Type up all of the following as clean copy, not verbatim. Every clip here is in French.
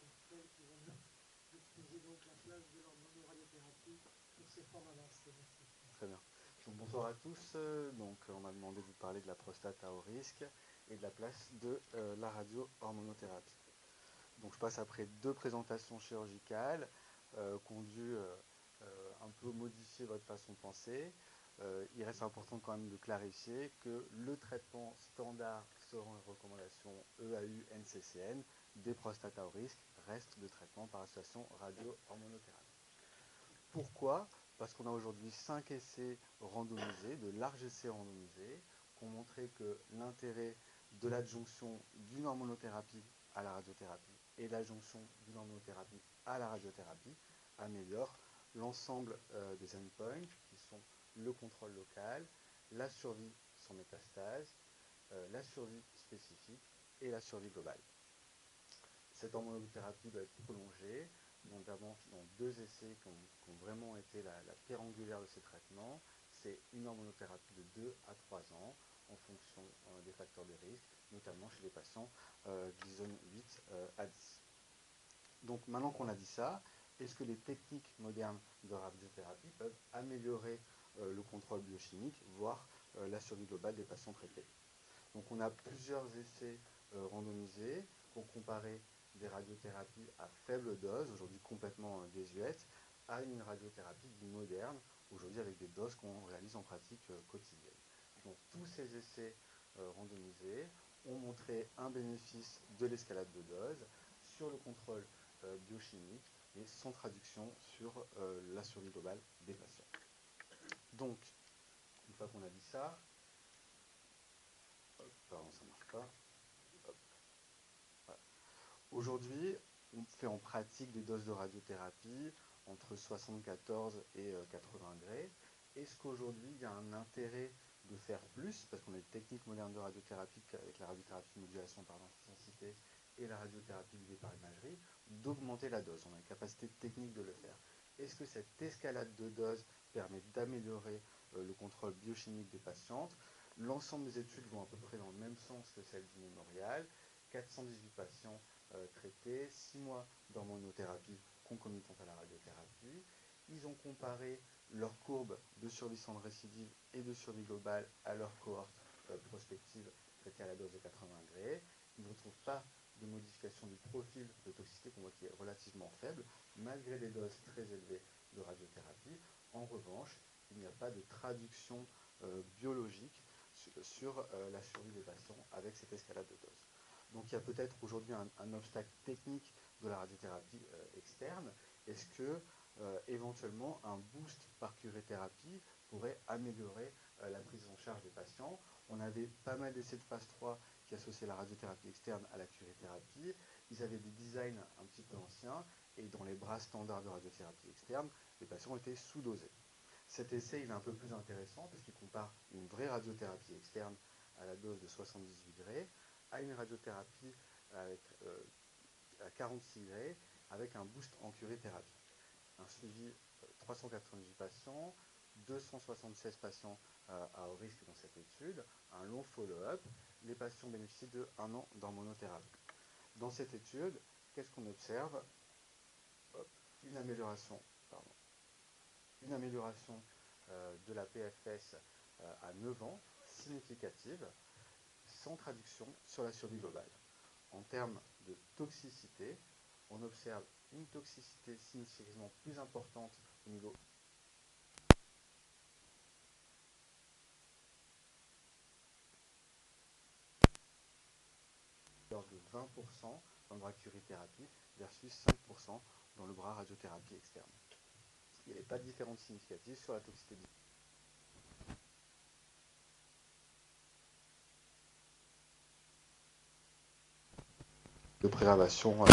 après qui vont nous exposer donc la place de l'hormonoradiothérapie pour ces formes avancées. Merci. Très bien. Donc, bonsoir à tous. Donc, on m'a demandé de vous parler de la prostate à haut risque et de la place de la radio-hormonothérapie. Donc, je passe après deux présentations chirurgicales qui ont dû un peu modifier votre façon de penser. Il reste important quand même de clarifier que le traitement standard selon les recommandations EAU-NCCN des prostates à haut risque reste le traitement par association radio-hormonothérapie. Pourquoi ? Parce qu'on a aujourd'hui 5 essais randomisés, de larges essais randomisés, qui ont montré que l'intérêt de l'adjonction d'une hormonothérapie à la radiothérapie et l'adjonction d'une hormonothérapie à la radiothérapie améliore l'ensemble des endpoints qui sont le contrôle local, la survie sans métastase, la survie spécifique et la survie globale. Cette hormonothérapie doit être prolongée, notamment dans deux essais qui ont vraiment été la pierre angulaire de ces traitements. C'est une hormonothérapie de 2 à 3 ans en fonction des facteurs de risque, notamment chez les patients du zone 8 à 10. Donc maintenant qu'on a dit ça, est-ce que les techniques modernes de radiothérapie peuvent améliorer le contrôle biochimique, voire la survie globale des patients traités? Donc on a plusieurs essais randomisés qui ont comparé des radiothérapies à faible dose, aujourd'hui complètement désuètes, à une radiothérapie dite moderne, aujourd'hui avec des doses qu'on réalise en pratique quotidienne. Donc tous ces essais randomisés ont montré un bénéfice de l'escalade de dose sur le contrôle biochimique, mais sans traduction sur la survie globale des patients. Donc, une fois qu'on a dit ça, pardon, ça ne marche pas. Voilà. Aujourd'hui, on fait en pratique des doses de radiothérapie entre 74 et 80 degrés. Est-ce qu'aujourd'hui, il y a un intérêt de faire plus, parce qu'on a des techniques modernes de radiothérapie avec la radiothérapie de modulation par intensité et la radiothérapie guidée par imagerie, d'augmenter la dose? On a une capacité technique de le faire. Est-ce que cette escalade de dose permet d'améliorer le contrôle biochimique des patientes? L'ensemble des études vont à peu près dans le même sens que celle du mémorial. 418 patients traités, 6 mois d'hormonothérapie concomitante à la radiothérapie. Ils ont comparé leur courbe de survie sans récidive et de survie globale à leur cohorte prospective traitée à la dose de 80 degrés. Ils ne retrouvent pas de modification du profil de toxicité qu'on voit qui est relativement faible, malgré des doses très élevées de radiothérapie. En revanche, il n'y a pas de traduction biologique sur la survie des patients avec cette escalade de dose. Donc il y a peut-être aujourd'hui un obstacle technique de la radiothérapie externe. Est-ce que éventuellement un boost par curéthérapie pourrait améliorer la prise en charge des patients? On avait pas mal d'essais de phase 3 qui associaient la radiothérapie externe à la curéthérapie. Ils avaient des designs un petit peu anciens et dans les bras standards de radiothérapie externe, les patients étaient sous-dosés. Cet essai il est un peu plus intéressant parce qu'il compare une vraie radiothérapie externe à la dose de 78 degrés à une radiothérapie à 46 degrés avec un boost en curéthérapie. Un suivi 398 patients, 276 patients à haut risque dans cette étude, un long follow-up. Les patients bénéficient de 1 an d'hormonothérapie. Dans cette étude, qu'est-ce qu'on observe? Une amélioration de la PFS à 9 ans, significative, sans traduction sur la survie globale. En termes de toxicité, on observe une toxicité significativement plus importante au niveau de 20% dans le bras curéthérapie versus 5% dans le bras radiothérapie externe. Il n'y avait pas de différence significative sur la toxicité de préservation.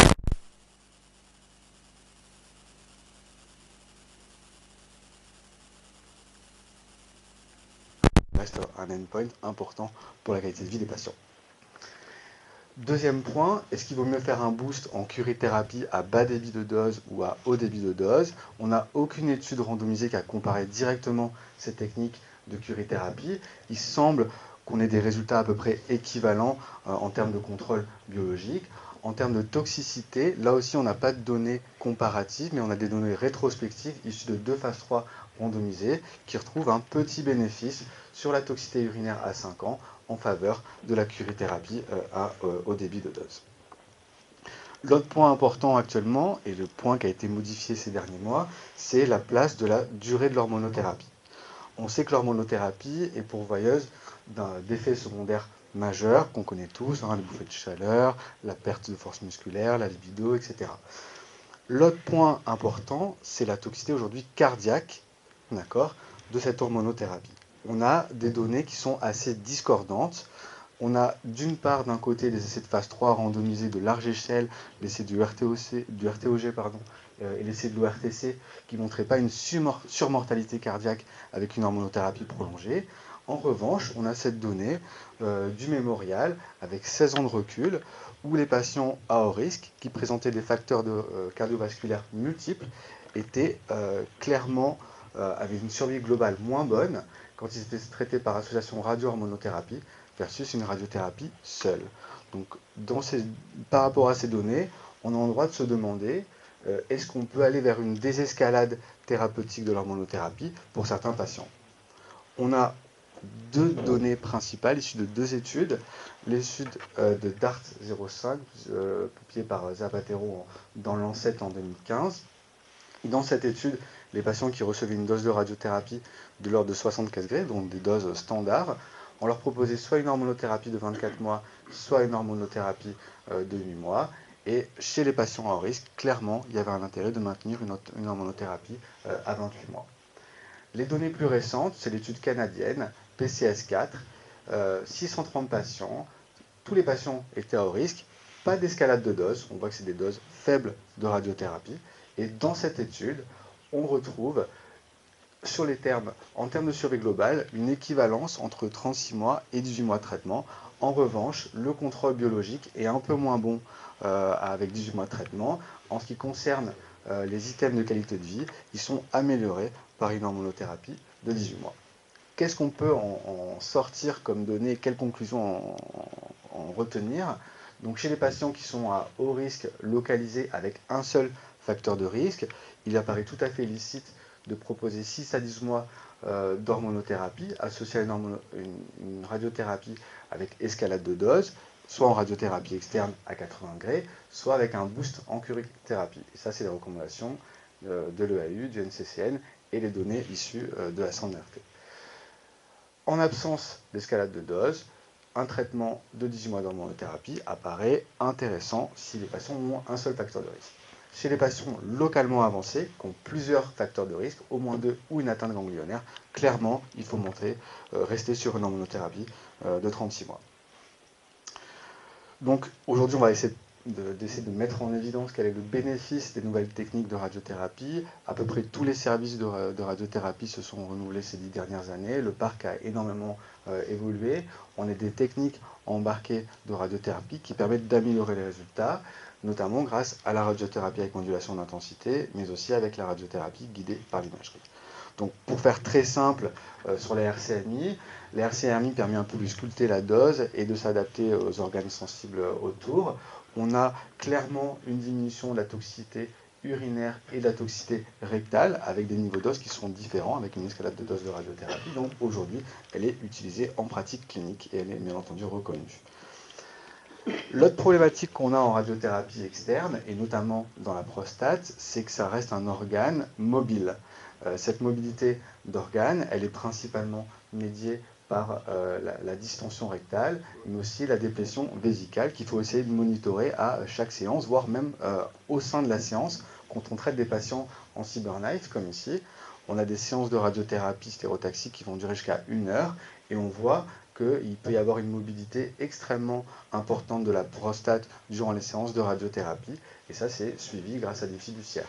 Reste un endpoint important pour la qualité de vie des patients. Deuxième point, est-ce qu'il vaut mieux faire un boost en curéthérapie à bas débit de dose ou à haut débit de dose? On n'a aucune étude randomisée qui a comparé directement ces techniques de curéthérapie. Il semble qu'on ait des résultats à peu près équivalents en termes de contrôle biologique. En termes de toxicité, là aussi on n'a pas de données comparatives, mais on a des données rétrospectives issues de 2 phases 3 randomisées qui retrouvent un petit bénéfice sur la toxicité urinaire à 5 ans en faveur de la curithérapie à haut débit de dose. L'autre point important actuellement, et le point qui a été modifié ces derniers mois, c'est la place de la durée de l'hormonothérapie. On sait que l'hormonothérapie est pourvoyeuse d'effets secondaires majeurs qu'on connaît tous, les bouffées de chaleur, la perte de force musculaire, la libido, etc. L'autre point important, c'est la toxicité aujourd'hui cardiaque, d'accord, de cette hormonothérapie. On a des données qui sont assez discordantes. On a d'une part d'un côté des essais de phase 3 randomisés de large échelle, l'essai du RTOG et l'essai de l'ORTC qui ne montraient pas une surmortalité cardiaque avec une hormonothérapie prolongée. En revanche, on a cette donnée du mémorial avec 16 ans de recul où les patients à haut risque qui présentaient des facteurs cardiovasculaires multiples étaient clairement avaient une survie globale moins bonne quand ils étaient traités par association radio-hormonothérapie versus une radiothérapie seule. Donc, par rapport à ces données, on a le droit de se demander est-ce qu'on peut aller vers une désescalade thérapeutique de l'hormonothérapie pour certains patients. On a deux données principales issues de deux études. L'étude de DART 05, publiée par Zapatero dans Lancet en 2015. Dans cette étude, les patients qui recevaient une dose de radiothérapie de l'ordre de 75 degrés, donc des doses standards, on leur proposait soit une hormonothérapie de 24 mois, soit une hormonothérapie de 8 mois. Et chez les patients à haut risque, clairement, il y avait un intérêt de maintenir une hormonothérapie à 28 mois. Les données plus récentes, c'est l'étude canadienne, PCS4, 630 patients, tous les patients étaient à haut risque, pas d'escalade de dose, on voit que c'est des doses faibles de radiothérapie, et dans cette étude, on retrouve sur les termes, en termes de survie globale, une équivalence entre 36 mois et 18 mois de traitement. En revanche, le contrôle biologique est un peu moins bon avec 18 mois de traitement. En ce qui concerne les items de qualité de vie, ils sont améliorés par une hormonothérapie de 18 mois. Qu'est-ce qu'on peut en sortir comme données, quelles conclusions en retenir? Donc chez les patients qui sont à haut risque localisé avec un seul facteur de risque, il apparaît tout à fait licite de proposer 6 à 10 mois d'hormonothérapie associée à une radiothérapie avec escalade de dose, soit en radiothérapie externe à 80 degrés, soit avec un boost en curithérapie. Et ça, c'est les recommandations de l'EAU, du NCCN et les données issues de la CNRT. En absence d'escalade de dose, un traitement de 18 mois d'hormonothérapie apparaît intéressant si les patients ont un seul facteur de risque. Chez les patients localement avancés, qui ont plusieurs facteurs de risque, au moins 2 ou une atteinte ganglionnaire, clairement, il faut rester sur une hormonothérapie de 36 mois. Donc aujourd'hui, on va essayer de mettre en évidence quel est le bénéfice des nouvelles techniques de radiothérapie. À peu près tous les services de radiothérapie se sont renouvelés ces 10 dernières années. Le parc a énormément évolué. On a des techniques embarquées de radiothérapie qui permettent d'améliorer les résultats, notamment grâce à la radiothérapie avec modulation d'intensité, mais aussi avec la radiothérapie guidée par l'imagerie. Donc pour faire très simple sur la RCMI permet un peu de sculpter la dose et de s'adapter aux organes sensibles autour. On a clairement une diminution de la toxicité urinaire et de la toxicité rectale avec des niveaux de dose qui sont différents avec une escalade de dose de radiothérapie. Donc aujourd'hui, elle est utilisée en pratique clinique et elle est bien entendu reconnue. L'autre problématique qu'on a en radiothérapie externe, et notamment dans la prostate, c'est que ça reste un organe mobile. Cette mobilité d'organes, elle est principalement médiée par la distension rectale, mais aussi la déplétion vésicale qu'il faut essayer de monitorer à chaque séance, voire même au sein de la séance, quand on traite des patients en cyberknife, comme ici. On a des séances de radiothérapie stéréotaxique qui vont durer jusqu'à 1 heure, et on voit qu'il peut y avoir une mobilité extrêmement importante de la prostate durant les séances de radiothérapie, et ça c'est suivi grâce à des fiduciaires.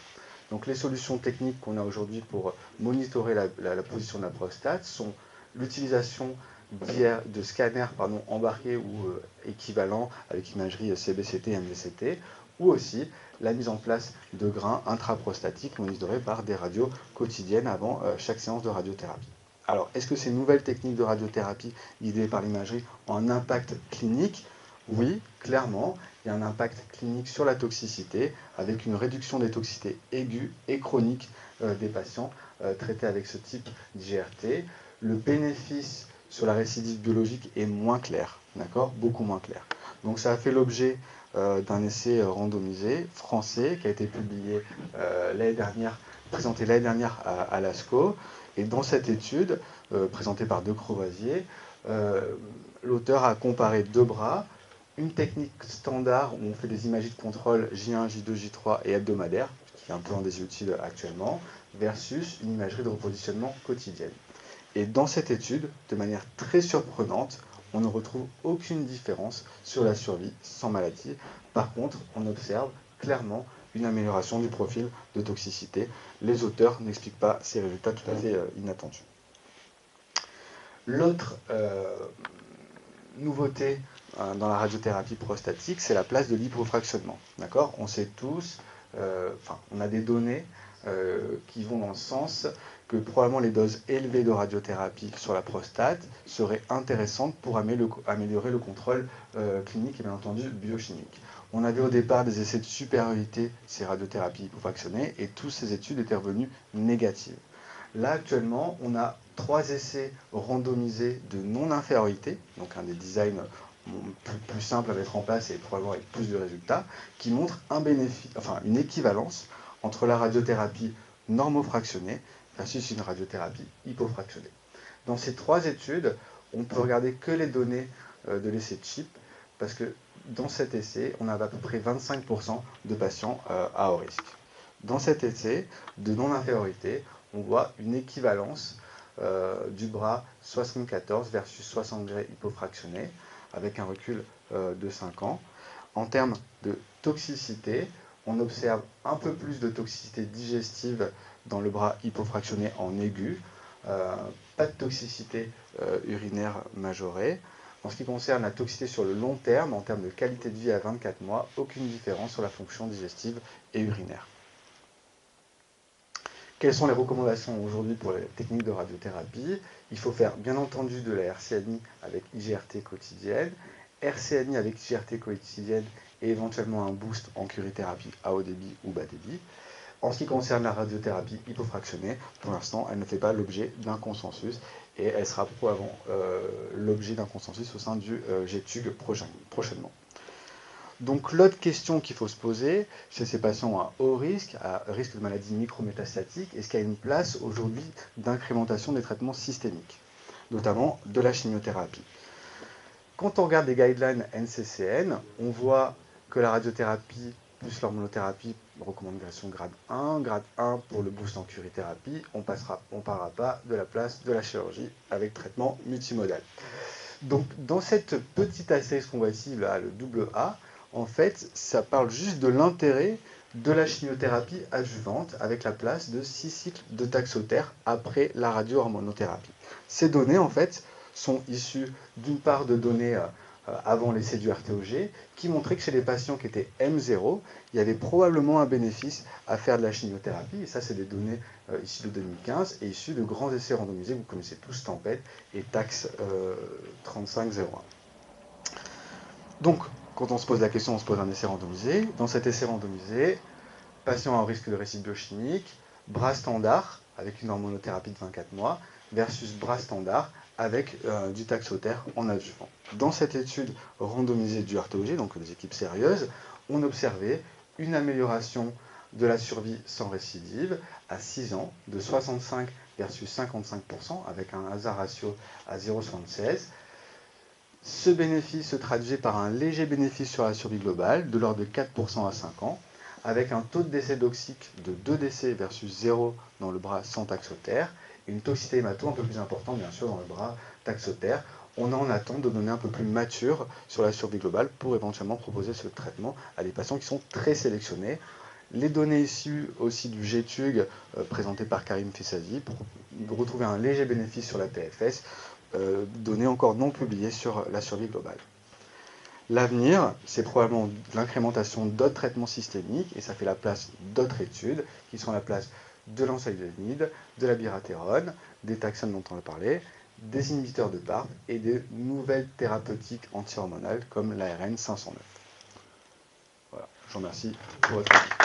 Donc les solutions techniques qu'on a aujourd'hui pour monitorer la position de la prostate sont l'utilisation de scanners embarqués ou équivalents avec imagerie CBCT et MDCT, ou aussi la mise en place de grains intraprostatiques monitorés par des radios quotidiennes avant chaque séance de radiothérapie. Alors, est-ce que ces nouvelles techniques de radiothérapie guidées par l'imagerie ont un impact clinique? Oui, clairement. il y a un impact clinique sur la toxicité, avec une réduction des toxicités aiguës et chroniques des patients traités avec ce type d'IGRT. Le bénéfice sur la récidive biologique est moins clair, d'accord, beaucoup moins clair. Donc ça a fait l'objet d'un essai randomisé français qui a été publié l'année dernière, présenté l'année dernière à l'ASCO. Et dans cette étude, présentée par De Croisier, l'auteur a comparé deux bras, une technique standard où on fait des imagies de contrôle J1, J2, J3 et hebdomadaire, qui est un peu en désuétude actuellement, versus une imagerie de repositionnement quotidienne. Et dans cette étude, de manière très surprenante, on ne retrouve aucune différence sur la survie sans maladie. Par contre, on observe clairement une amélioration du profil de toxicité. Les auteurs n'expliquent pas ces résultats tout à fait inattendus. L'autre nouveauté dans la radiothérapie prostatique, c'est la place de l'hypofractionnement. D'accord ? On sait tous, on a des données qui vont dans le sens que probablement les doses élevées de radiothérapie sur la prostate seraient intéressantes pour améliorer le contrôle clinique et bien entendu biochimique. On avait au départ des essais de supériorité ces radiothérapies hypofractionnées et toutes ces études étaient revenues négatives. Là, actuellement, on a 3 essais randomisés de non-infériorité, donc un des designs plus simples à mettre en place et probablement avec plus de résultats, qui montrent une équivalence entre la radiothérapie normofractionnée versus une radiothérapie hypofractionnée. Dans ces 3 études, on peut regarder que les données de l'essai CHIP, parce que dans cet essai, on avait à peu près 25% de patients à haut risque. Dans cet essai de non-infériorité, on voit une équivalence du bras 74 versus 60 degrés hypofractionné, avec un recul de 5 ans. En termes de toxicité, on observe un peu plus de toxicité digestive dans le bras hypofractionné en aigu, pas de toxicité urinaire majorée. En ce qui concerne la toxicité sur le long terme, en termes de qualité de vie à 24 mois, aucune différence sur la fonction digestive et urinaire. Quelles sont les recommandations aujourd'hui pour les techniques de radiothérapie? Il faut faire bien entendu de la RCNI avec IGRT quotidienne, RCNI avec IGRT quotidienne et éventuellement un boost en curithérapie à haut débit ou bas débit. En ce qui concerne la radiothérapie hypofractionnée, pour l'instant, elle ne fait pas l'objet d'un consensus et elle sera probablement l'objet d'un consensus au sein du GTUG prochainement. Donc l'autre question qu'il faut se poser chez ces patients à haut risque, à risque de maladie micrométastatique, est-ce qu'il y a une place aujourd'hui d'incrémentation des traitements systémiques, notamment de la chimiothérapie? Quand on regarde les guidelines NCCN, on voit que la radiothérapie plus l'hormonothérapie, recommandation grade 1 pour le boost en curithérapie, on ne parlera pas de la place de la chirurgie avec traitement multimodal. Donc dans cette petite astérisque qu'on voit ici, là, le double A, en fait, ça parle juste de l'intérêt de la chimiothérapie adjuvante avec la place de 6 cycles de taxotère après la radio-hormonothérapie. Ces données, en fait, sont issues d'une part de données avant l'essai du RTOG qui montraient que chez les patients qui étaient M0, il y avait probablement un bénéfice à faire de la chimiothérapie. Et ça, c'est des données issues de 2015 et issues de grands essais randomisés. Vous connaissez tous Tempête et Tax 3501. Donc, quand on se pose la question, on se pose un essai randomisé. Dans cet essai randomisé, patient à risque de récit biochimique, bras standard avec une hormonothérapie de 24 mois versus bras standard avec du taxotère en adjuvant. Dans cette étude randomisée du RTOG, donc des équipes sérieuses, on observait une amélioration de la survie sans récidive à 6 ans de 65 versus 55% avec un hasard ratio à 0,76. Ce bénéfice se traduisait par un léger bénéfice sur la survie globale de l'ordre de 4% à 5 ans, avec un taux de décès toxique de 2 décès versus 0 dans le bras sans taxotère, et une toxicité hémato un peu plus importante bien sûr dans le bras taxotère. On est en attente de données un peu plus matures sur la survie globale pour éventuellement proposer ce traitement à des patients qui sont très sélectionnés. Les données issues aussi du GTUG présenté par Karim Fessadi pour retrouver un léger bénéfice sur la PFS, données encore non publiées sur la survie globale. L'avenir, c'est probablement l'incrémentation d'autres traitements systémiques, et ça fait la place d'autres études, qui sont la place de l'ensaïdamide, de la biratérone, des taxanes dont on a parlé, des inhibiteurs de PARP et des nouvelles thérapeutiques anti-hormonales comme l'ARN 509. Je vous remercie pour votre écoute.